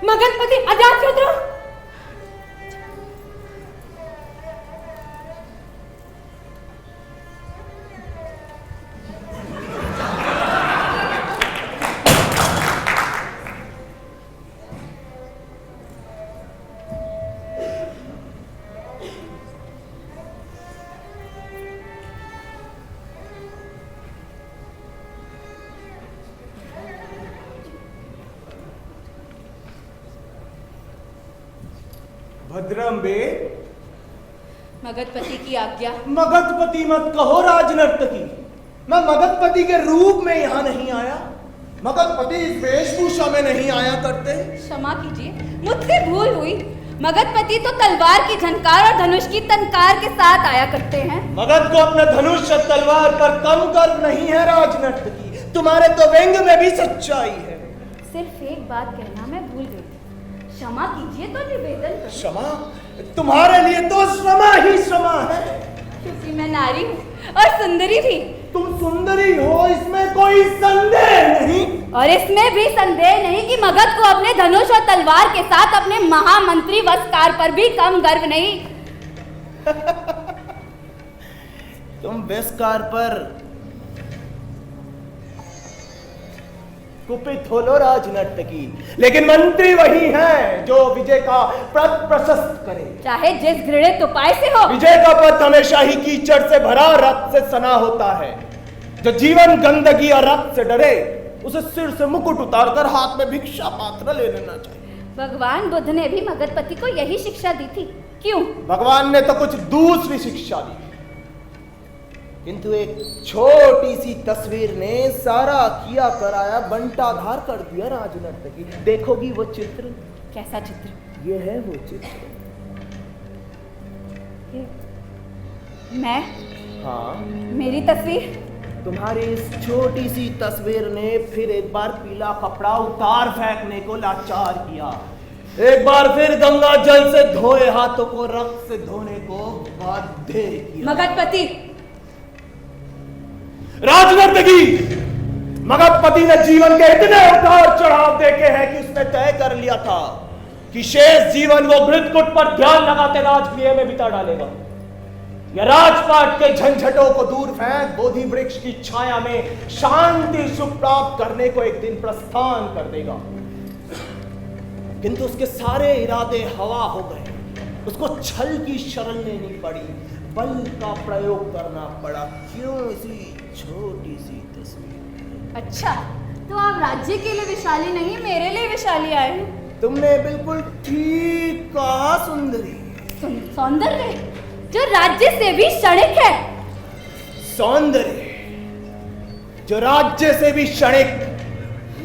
मगधपति अजातशत्रु। भद्रम्बे, मगधपति की आज्ञा। मगधपति मत कहो राजनर्तकी। मैं मगधपति के रूप में यहाँ नहीं आया। मगधपति इस वेशभूषा में नहीं आया करते। क्षमा कीजिए, मुझसे भूल हुई। मगधपति तो तलवार की झनकार और धनुष की टंकार के साथ आया करते हैं। मगध को अपने धनुष और तलवार पर कम गर्व नहीं है राजनर्तकी। तुम्हारे तो व्यंग में भी सच्चाई है। सिर्फ एक बात कहना मैं भूल गई। क्षमा कीजिए तो निवेदन करूं। क्षमा? तुम्हारे लिए तो श्रमा ही श्रमा है। क्योंकि मैं नारी हूँ और सुंदरी भी। तुम सुंदरी हो, इसमें कोई संदेह नहीं। और इसमें भी संदेह नहीं कि मगध को अपने धनुष और तलवार के साथ अपने महामंत्री वस्कार पर भी कम गर्व नहीं। तुम वस्कार पर कुपित हो लो राजनर्तकी, लेकिन मंत्री वही है जो विजय का पथ प्रशस्त करे, चाहे जिस घृणित उपाय से हो। विजय का पथ हमेशा ही कीचड़ से भरा रक्त से सना होता है। जो जीवन गंदगी और रक्त से डरे, उसे सिर से मुकुट उतारकर हाथ में भिक्षा पात्र ले लेना चाहिए। भगवान बुद्ध ने भी मगधपति को यही शिक्षा दी थी। क्यों? भगवान ने तो कुछ दूसरी शिक्षा दी, किंतु एक छोटी सी तस्वीर ने सारा किया कराया बंटाधार कर दिया राजनर्तकी। देखोगी वो चित्र? कैसा चित्र? ये है वो चित्र। मैं? हाँ, मेरी तस्वीर? तुम्हारी इस छोटी सी तस्वीर ने फिर एक बार पीला कपड़ा उतार फेंकने को लाचार किया। एक बार फिर गंगा जल से धोए हाथों को रक्त से धोने को बाध्य किया। मगधपति! राजनर्तकी, मगधपति ने जीवन के इतने उतार चढ़ाव देखे हैं कि उसने तय कर लिया था कि शेष जीवन वो घृतकुट पर ध्यान लगाते राजगृह में बिता डालेगा, या राजपाट के झंझटों को दूर फेंक बोधि वृक्ष की छाया में शांति सुख प्राप्त करने को एक दिन प्रस्थान कर देगा। किंतु उसके सारे इरादे हवा हो गए। उसको छल की शरण लेनी पड़ी, बल का प्रयोग करना पड़ा। क्यों? इसी छोटी सी तस्वीर। अच्छा, तो आप राज्य के लिए विशाली नहीं, मेरे लिए विशाली आए हैं। तुमने बिल्कुल ठीक कहा सुंदरी। सौंदर्य जो राज्य से भी क्षणिक है। सौंदर्य जो राज्य से भी क्षणिक,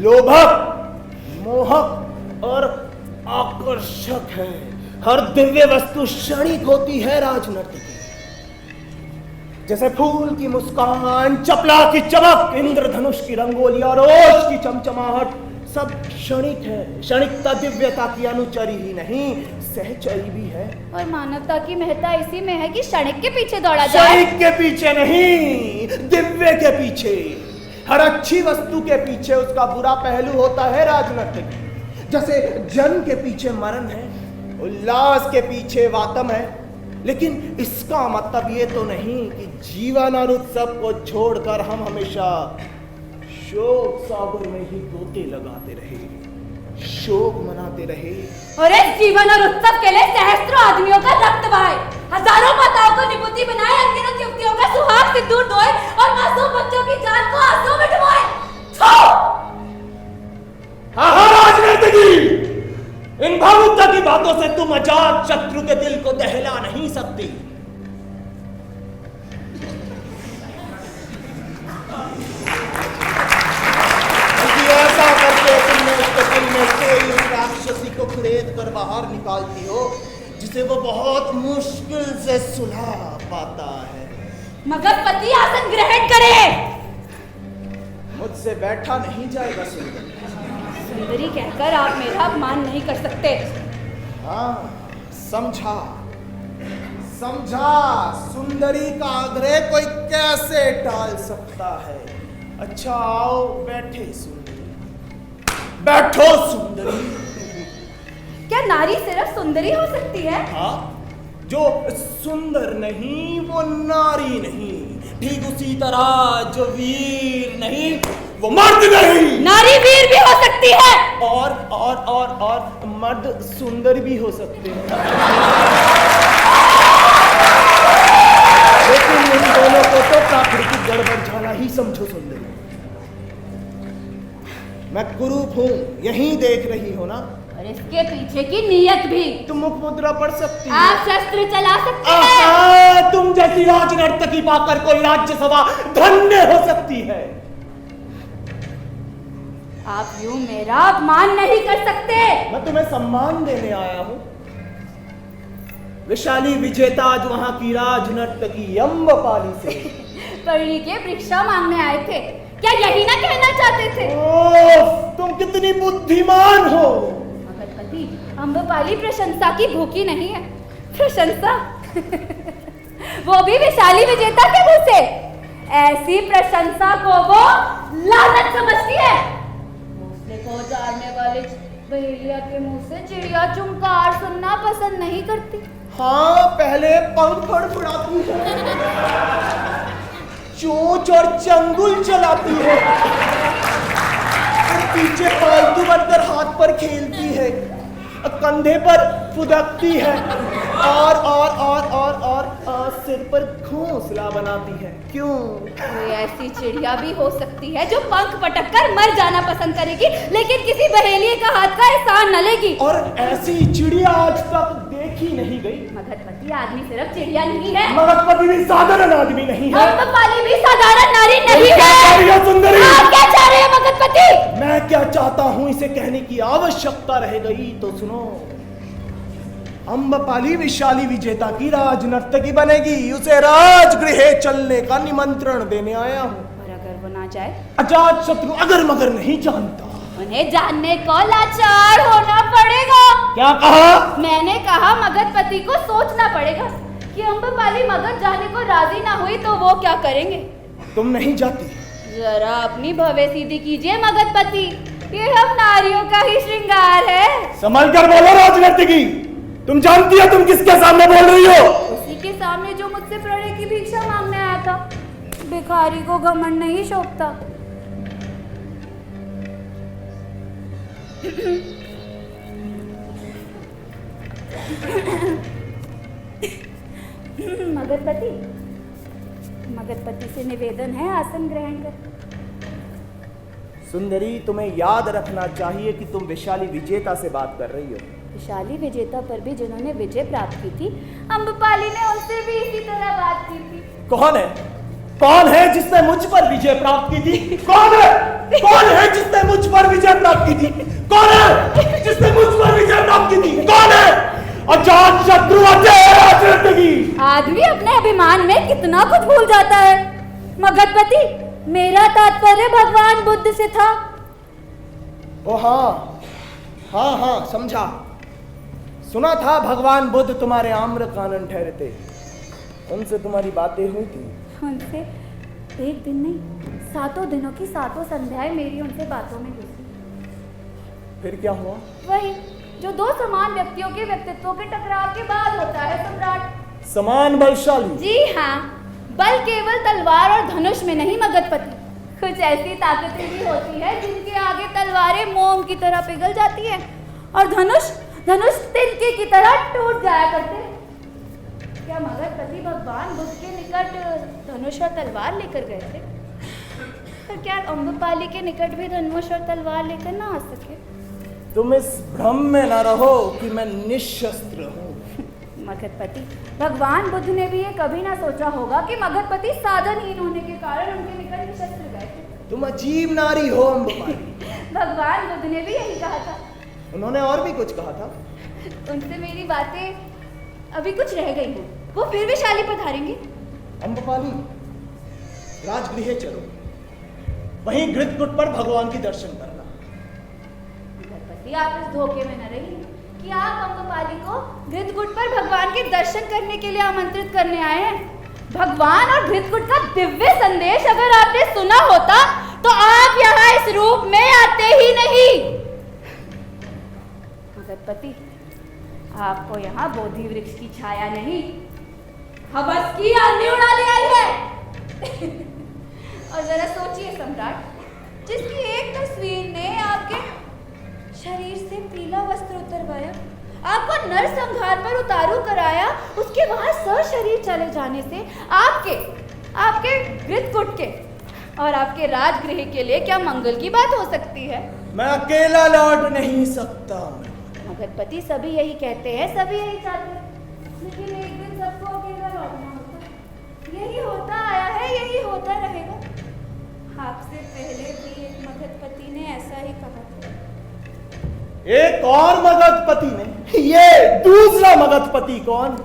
लोभक, मोहक और आकर्षक है। हर दिव्य वस्तु क्षणिक होती है राजनर्तकी। जैसे फूल की मुस्कान, चपला की चमक, इंद्रधनुष की रंगोली और ओज की चमचमाहट, सब क्षणिक है। क्षणिकता दिव्यता की अनुचरी ही नहीं, सहचरी भी है। और मानवता की महत्ता इसी में है कि क्षणिक के पीछे दौड़ा जाए। क्षणिक के पीछे नहीं, दिव्य के पीछे। हर अच्छी वस्तु के पीछे उसका बुरा पहलू होता है राजनर्तकी। जैसे जन्म के पीछे मरण है, उल्लास के पीछे वातम है, लेकिन इसका मतलब ये तो नहीं कि जीवन और उत्सव को छोड़कर हम हमेशा शोक सागर में ही गोते लगाते रहे, शोक मनाते रहे। और इस जीवन और उत्सव के लिए सहस्त्रों आदमियों का रक्त बहाए, हजारों माताओं को निपुति बनाए, अनगिनत युवतियों का सुहाग सिंदूर धोए और मासूम बच्चों की जान को आंसुओं में डुबोए। राजनर्तकी, इन भावुकता की बातों से तुम अजात शत्रु के दिल को दहला नहीं सकती। ऐसा करके तुमने उसके दिल में कोई राक्षसी को खरीद कर बाहर निकालती हो जिसे वो बहुत मुश्किल से सुलझा पाता है। मगधपति आसन ग्रहण करे। मुझसे बैठा नहीं जाएगा सुंदरी। सुंदरी कहकर आप मेरा अपमान नहीं कर सकते। हाँ, समझा समझा। सुंदरी का आग्रह कोई कैसे टाल सकता है। अच्छा आओ, बैठे सुंदरी, बैठो सुंदरी। नारी सिर्फ सुंदरी हो सकती है? हाँ, जो सुंदर नहीं वो नारी नहीं, ठीक उसी तरह जो वीर नहीं वो मर्द नहीं। नारी वीर भी हो सकती है। और मर्द सुंदर भी हो सकते हैं। लेकिन इन दोनों को तो प्राकृतिक गड़बड़ झाला ही समझो सुंदरी। मैं कुरूप हूँ, यही देख रही हो ना? और इसके पीछे की नीयत भी। तुम मुख मुद्रा पढ़ सकती हो। आप शस्त्र चला सकते हैं। तुम जैसी राज नर्तकी पाकर कोई राज्यसभा धन्य हो सकती है। आप यूं मेरा अपमान नहीं कर सकते। मैं तुम्हें सम्मान देने आया हूँ। विशाली विजेता आज वहां की राज नर्तकी अम्बपाली से परी के भिक्षा मांगने आए थे। क्या यही ना कहना चाहते थे? तुम कितनी बुद्धिमान हो। मगधपति, अम्बपाली प्रशंसा की भूखी नहीं है। प्रशंसा वो भी विशाली विजेता के मुंह से। ऐसी प्रशंसा को वो लानत समझती है। घोंसले को उजाड़ने वाले बहेलिया के मुंह से चिड़िया चुमकार सुनना पसंद नहीं करती। हाँ, पहले पंख फड़फड़ाती है, चोंच और चंगुल चलाती है, और पीछे पालतू बनकर हाथ पर खेलती है, कंधे पर फुदकती है, और सिर पर घोंसला बनाती है। क्यों? कोई ऐसी चिड़िया भी हो सकती है जो पंख पटक कर मर जाना पसंद करेगी, लेकिन किसी बहेलिए का हाथ का एहसान न लेगी। और ऐसी चिड़िया आज तक देखी नहीं गई। मगधपति आदमी सिर्फ चिड़िया नहीं है। मगधपति भी साधारण आदमी नहीं है। अम्बपाली भी साधारण नारी नहीं है। सुंदरी, आप क्या चाह रहे हैं मगधपति? मैं क्या चाहता हूँ इसे कहने की आवश्यकता रह गई तो सुनो। अम्बपाली विशाली विजेता की राज नर्तकी बनेगी। उसे राजगृह चलने का निमंत्रण देने आया हूँ। और अगर वो ना जाए? अजात शत्रु अगर मगर नहीं जानता। उन्हें जानने को लाचार होना पड़ेगा। क्या कहा? मैंने कहा मगधपति को सोचना पड़ेगा कि अम्बपाली मगध जाने को राजी ना हुई तो वो क्या करेंगे। तुम नहीं जाती? जरा अपनी भवे सीधी कीजिए मगधपति, ये हम नारियों का ही श्रृंगार है। संभल कर बोलो राजनर्तकी, तुम जानती हो तुम किसके सामने बोल रही हो? उसी के सामने जो मुझसे प्रणय की भिक्षा मांगने आया था। भिखारी को घमंड नहीं शोभता। मगधपति से निवेदन है, आसन ग्रहण कर। सुंदरी, तुम्हें याद रखना चाहिए कि तुम विशाली विजेता से बात कर रही हो। विशाली विजेता पर भी जिन्होंने विजय प्राप्त की थी, अम्बपाली ने उनसे भी इसी तरह बात की थी। कौन है? कौन है जिसने मुझ पर विजय प्राप्त की थी? कौन है? कौन है जिसने मुझ पर विजय प्राप्त की थी? कौन है जिसने मुझ पर विजय प्राप्त की थी? कौन है? अजात शत्रु राजनर्तकी। आदमी अपने अभिमान में कितना कुछ भूल जाता है। मगधपति, मेरा तात्पर्य भगवान बुद्ध से था। ओ हाँ, समझा। सुना था भगवान बुद्ध तुम्हारे आम्र कानन ठहरते, उनसे तुम्हारी बातें हुई थी? उनसे एक दिन नहीं, 7 दिनों की 7 संध्याएं मेरी उनसे बातों में गुजरी। फिर क्या हुआ? वही जो 2 समान व्यक्तियों के व्यक्तित्वों के टकराव के बाद होता है सम्राट। समान बलशाली? जी हाँ, बल केवल तलवार और धनुष में नहीं मगधपति, कुछ ऐसी ताकतें भी होती है जिनके आगे तलवारें मोम की तरह पिघल जाती है और धनुष तिनके की तरह टूट जाया करते हैं। क्या मगधपति भगवान बुद्ध के निकट धनुष और तलवार लेकर गए थे? तो क्या अम्बपाली के निकट भी धनुष और तलवार लेकर ना आ सके? तुम इस भ्रम में न रहो कि मैं निशस्त्र हूँ। मगधपति, भगवान बुद्ध ने भी ये कभी ना सोचा होगा कि मगधपति साधनहीन होने के कारण उनके निकट निशस्त्र गए थे। तुम अजीब नारी हो अम्बपाली। भगवान बुद्ध ने भी यही कहा था। उन्होंने और भी कुछ कहा था? उनसे मेरी बातें अभी कुछ रह गई हैं, वो फिर विशाली पधारेंगे। अम्बपाली, राजगृह चलो, वहीं घृतकुट पर भगवान की दर्शन करना। मगधपति, आप इस धोखे में न रहिए कि आप अम्बपाली को घृतकुट पर भगवान के दर्शन करने के लिए आमंत्रित करने आए हैं। भगवान और घृतकुट का दिव्य संदेश अगर आपने सुना होता तो आप यहाँ इस रूप में आते ही नहीं। मगधपति, आपको यहाँ बोधि वृक्ष की छाया नहीं, हवस की आंधी उड़ा ले आई है। और जरा सोचिए सम्राट, जिसकी एक तस्वीर ने आपके शरीर से पीला वस्त्र उतरवाया, आपको नरसंहार पर उतारू कराया, उसके वहां सशरीर चले जाने से आपके गृहकुट के और आपके राजगृह के लिए क्या मंगल की बात हो सकती है? मैं अकेला लौट नहीं सकता। मगधपति सभी यही कहते हैं, सभी यही चाहते हैं, लेकिन एक दिन सबको अकेला लौटना होता है। यही होता आया है, यही होता रहेगा। आपसे पहले भी एक मगधपति ने ऐसा ही कहा था। एक और मगधपति ने? ये दूसरा मगधपति कौन?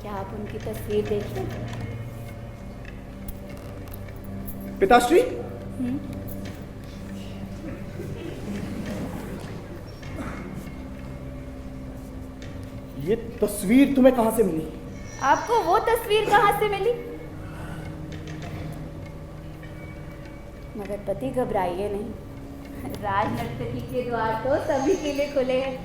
क्या आप उनकी तस्वीर देखें? पिताश्री, ये तस्वीर तुम्हें कहां से मिली? आपको वो तस्वीर कहां से मिली? मगधपति घबराइए नहीं, राज नर्तकी के द्वार तो सभी के लिए खुले हैं।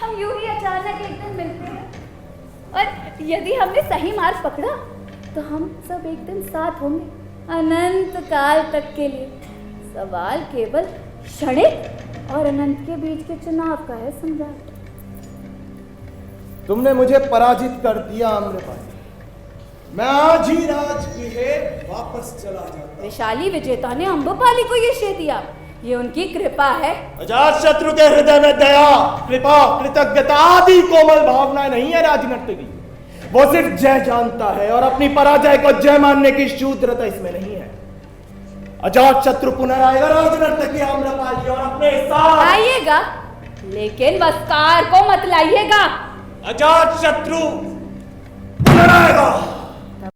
हम यूं ही अचानक एक दिन मिलते हैं, और यदि हमने सही मार्ग पकड़ा तो हम सब एक दिन साथ होंगे अनंत काल तक के लिए। सवाल केवल क्षणिक और अनंत के बीच के चुनाव का है सम्राट। तुमने मुझे पराजित कर दिया आम्रपाली। मैं आज ही राजगृह वापस चला जाता। वैशाली विजेता ने अम्बपाली को ये श्रेय दिया, ये उनकी कृपा है। अजातशत्रु के हृदय में दया, कृपा, कृतज्ञता आदि कोमल भावनाएं नहीं है राजनर्तकी। वो सिर्फ जय जानता है और अपनी पराजय को जय मानने की शूद्रता इसमें नहीं है। अजातशत्रु पुनराएगा राजनर्तकी आम्रपाली और अपने साथ आइएगा, लेकिन वस्कार को मत लाइएगा। अजातशत्रु पुनराएगा।